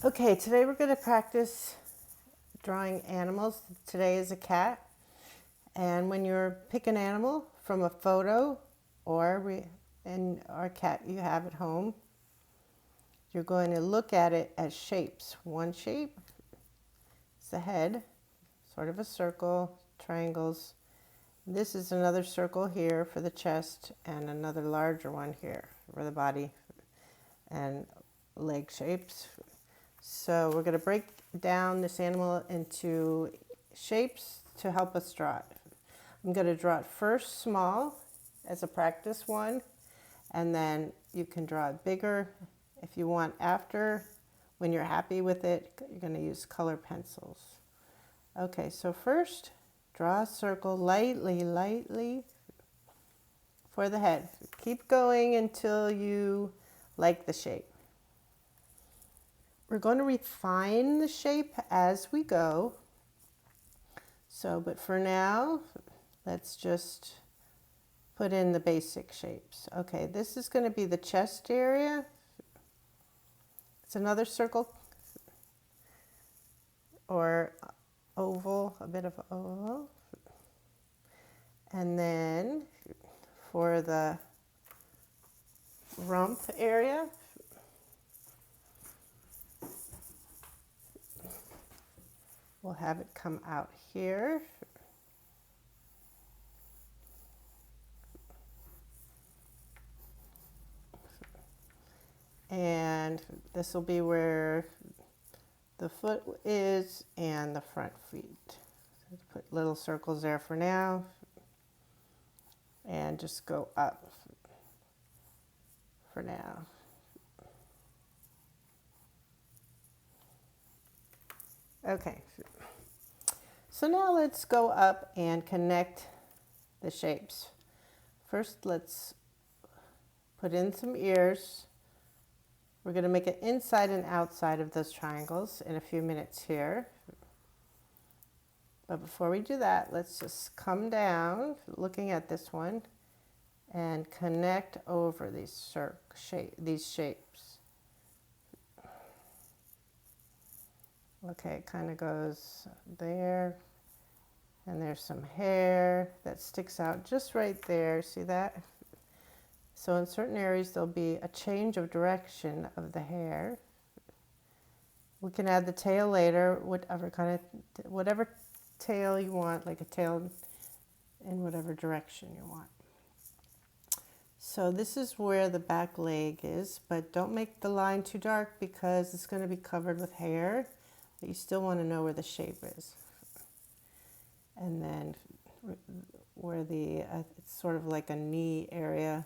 Okay, today we're going to practice drawing animals. Today is a cat. And when you're pick an animal from a photo or cat you have at home, you're going to look at it as shapes. One shape is the head, sort of a circle, triangles. This is another circle here for the chest and another larger one here for the body and leg shapes. So we're going to break down this animal into shapes to help us draw it. I'm going to draw it first small as a practice one, and then you can draw it bigger if you want after. When you're happy with it, you're going to use color pencils. Okay, so first draw a circle lightly for the head. Keep going until you like the shape. We're going to refine the shape as we go. But for now, let's just put in the basic shapes. Okay, this is going to be the chest area. It's another circle or oval, a bit of oval. And then for the rump area, we'll have it come out here. And this will be where the foot is and the front feet. So put little circles there for now. And just go up for now. Okay, so now let's go up and connect the shapes. First, let's put in some ears. We're going to make it inside and outside of those triangles in a few minutes here. But before we do that, let's just come down, looking at this one, and connect over these shapes. Okay, it kind of goes there, and there's some hair that sticks out just right there. See that? So in certain areas, there'll be a change of direction of the hair. We can add the tail later, whatever tail you want, like a tail in whatever direction you want. So this is where the back leg is, but don't make the line too dark because it's going to be covered with hair. But you still want to know where the shape is. And then where it's sort of like a knee area.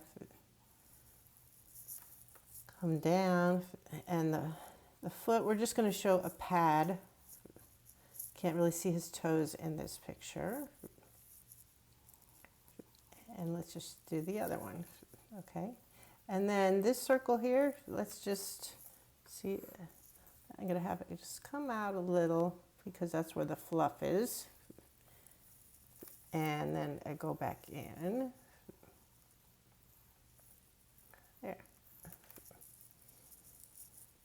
Come down, and the foot, we're just going to show a pad. Can't really see his toes in this picture. And let's just do the other one. Okay. And then this circle here, let's just see. I'm going to have it just come out a little because that's where the fluff is. And then I go back in. There.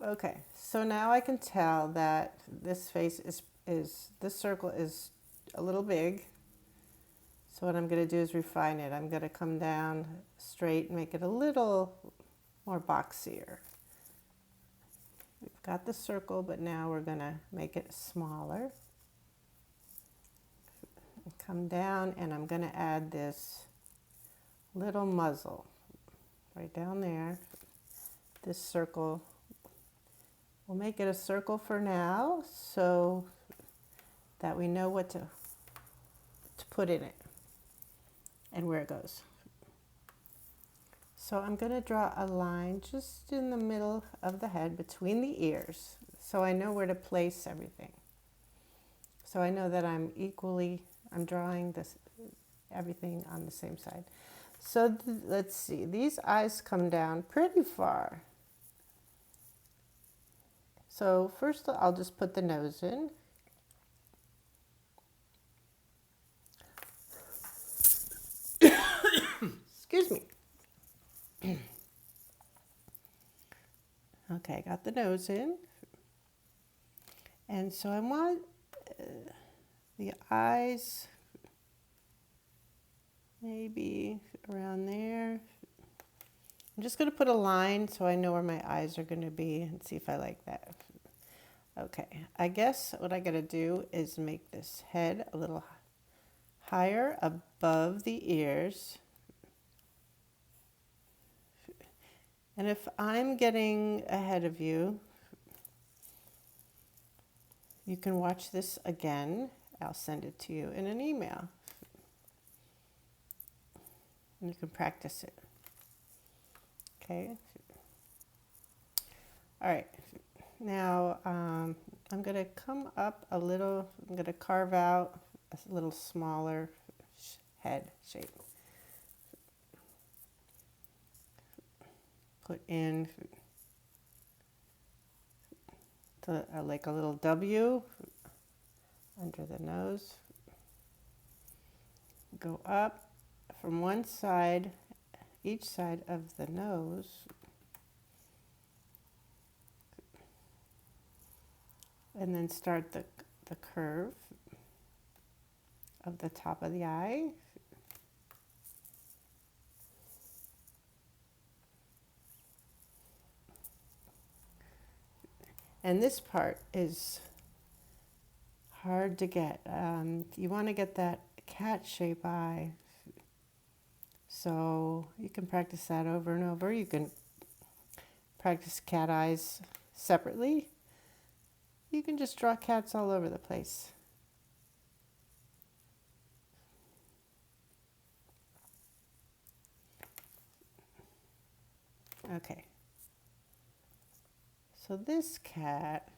Okay, so now I can tell that this face this circle is a little big. So what I'm going to do is refine it. I'm going to come down straight and make it a little more boxier. We've got the circle, but now we're going to make it smaller. Come down, and I'm going to add this little muzzle right down there. This circle, we'll make it a circle for now so that we know what to put in it and where it goes. So I'm going to draw a line just in the middle of the head between the ears so I know where to place everything. So I know that I'm drawing everything on the same side. So let's see, these eyes come down pretty far. So first I'll just put the nose in. Excuse me. Okay, got the nose in. And so I want the eyes maybe around there. I'm just going to put a line so I know where my eyes are going to be and see if I like that. Okay, I guess what I got to do is make this head a little higher above the ears. And if I'm getting ahead of you, you can watch this again. I'll send it to you in an email. And you can practice it. Okay. All right. Now I'm going to come up a little. I'm going to carve out a little smaller head shape. Put in like a little W under the nose. Go up from one side, each side of the nose. And then start the curve of the top of the eye. And this part is hard to get. You want to get that cat shape eye. So you can practice that over and over. You can practice cat eyes separately. You can just draw cats all over the place. Okay. So this cat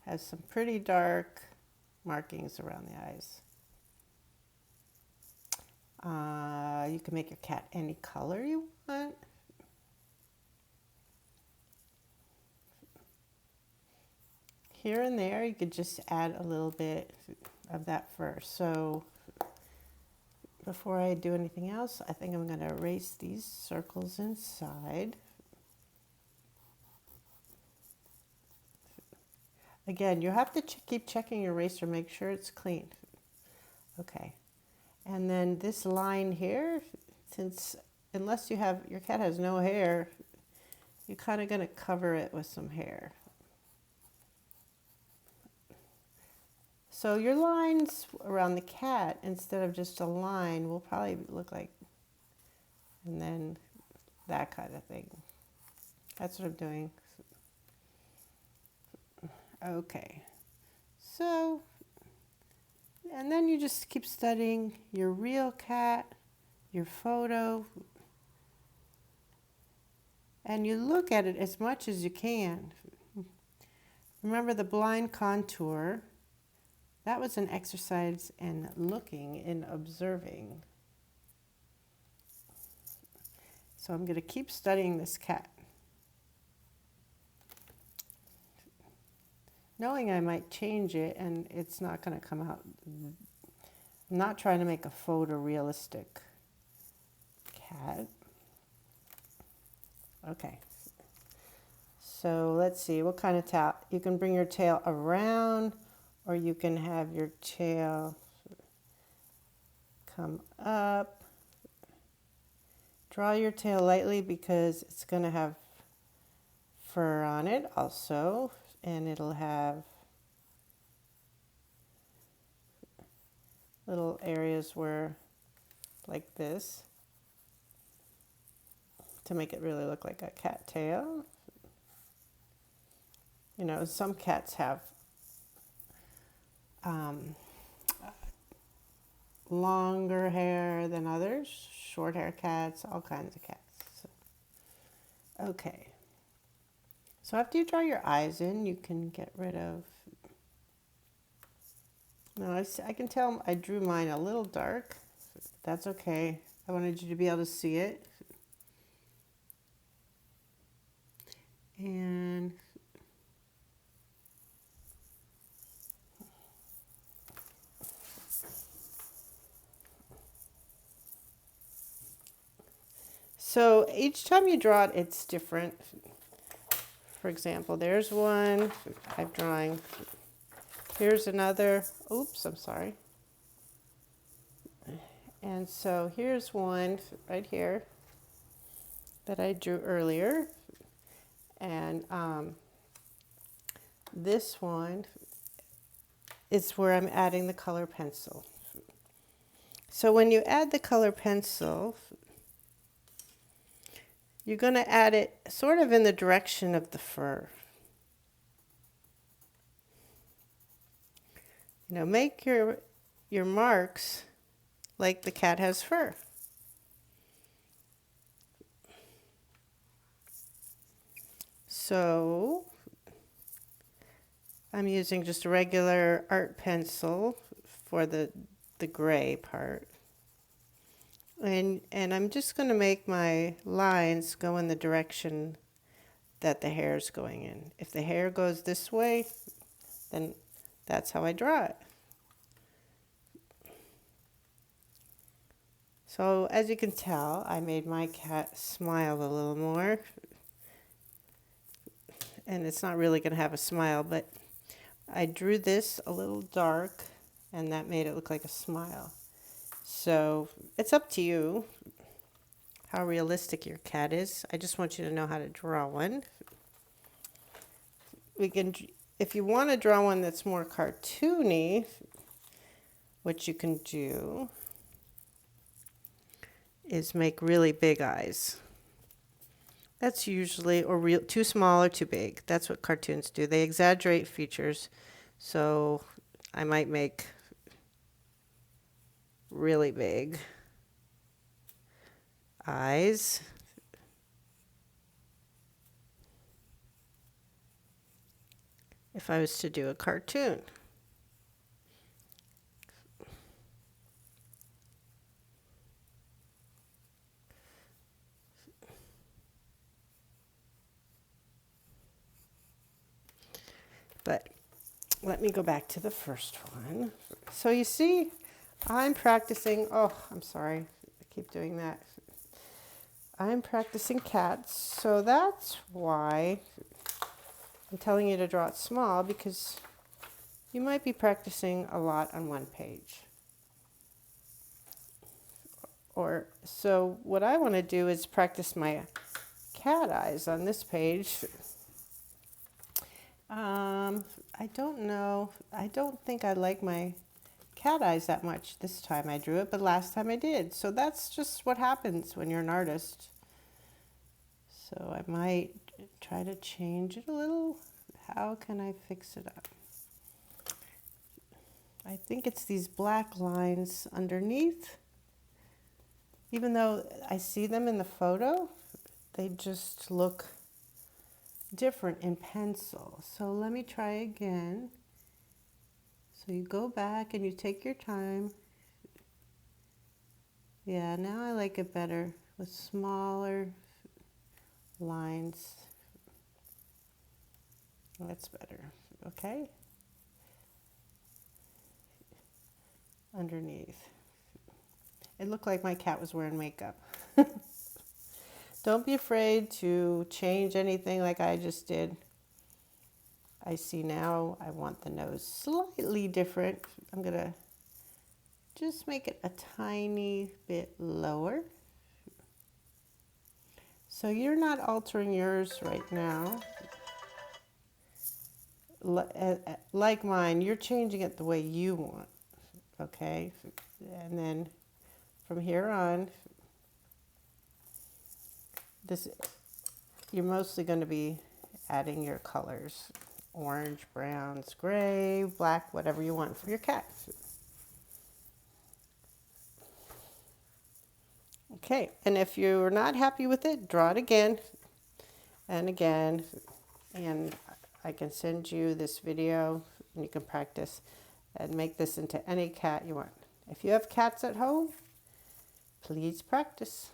has some pretty dark markings around the eyes. You can make your cat any color you want. Here and there, you could just add a little bit of that fur. So before I do anything else, I think I'm going to erase these circles inside. Again, you have to keep checking your eraser, make sure it's clean. Okay. And then this line here, unless your cat has no hair, you're kind of going to cover it with some hair. So your lines around the cat, instead of just a line, will probably look like, and then that kind of thing. That's what I'm doing. Okay. So, and then you just keep studying your real cat, your photo, and you look at it as much as you can. Remember the blind contour. That was an exercise in looking and observing. So I'm going to keep studying this cat. Knowing I might change it and it's not going to come out. I'm not trying to make a photorealistic cat. Okay. So let's see, what kind of tail? You can bring your tail around, or you can have your tail come up. Draw your tail lightly because it's going to have fur on it also, and it'll have little areas where, like this, to make it really look like a cat tail. You know, some cats have longer hair than others, short hair cats, all kinds of cats. So, okay. So after you draw your eyes in, you can get rid of, now I can tell I drew mine a little dark. That's okay. I wanted you to be able to see it. And so each time you draw it, it's different. For example, there's one I'm drawing. Here's another. Oops, I'm sorry. And so here's one right here that I drew earlier. And this one is where I'm adding the color pencil. So when you add the color pencil, you're going to add it sort of in the direction of the fur. You know, make your marks like the cat has fur. So I'm using just a regular art pencil for the gray part. And I'm just going to make my lines go in the direction that the hair is going in. If the hair goes this way, then that's how I draw it. So as you can tell, I made my cat smile a little more. And it's not really going to have a smile, but I drew this a little dark, and that made it look like a smile. So it's up to you how realistic your cat is. I just want you to know how to draw one. If you want to draw one that's more cartoony, what you can do is make really big eyes. That's usually, or too small or too big. That's what cartoons do. They exaggerate features. So I might make really big eyes. If I was to do a cartoon. But let me go back to the first one. So you see, I'm practicing, oh, I'm sorry, I keep doing that. I'm practicing cats, so that's why I'm telling you to draw it small, because you might be practicing a lot on one page. So what I want to do is practice my cat eyes on this page. I don't know. I don't think I like my cat eyes that much this time I drew it, but last time I did. So that's just what happens when you're an artist. So I might try to change it a little. How can I fix it up? I think it's these black lines underneath. Even though I see them in the photo, they just look different in pencil. So let me try again. So you go back and you take your time. Yeah, now I like it better with smaller lines. That's better, okay? Underneath. It looked like my cat was wearing makeup. Don't be afraid to change anything like I just did. I see now I want the nose slightly different. I'm going to just make it a tiny bit lower. So you're not altering yours right now. Like mine, you're changing it the way you want, okay? And then from here on, you're mostly going to be adding your colors. Orange, browns, gray, black, whatever you want for your cat. Okay, and if you're not happy with it, draw it again and again, and I can send you this video and you can practice and make this into any cat you want. If you have cats at home, please practice.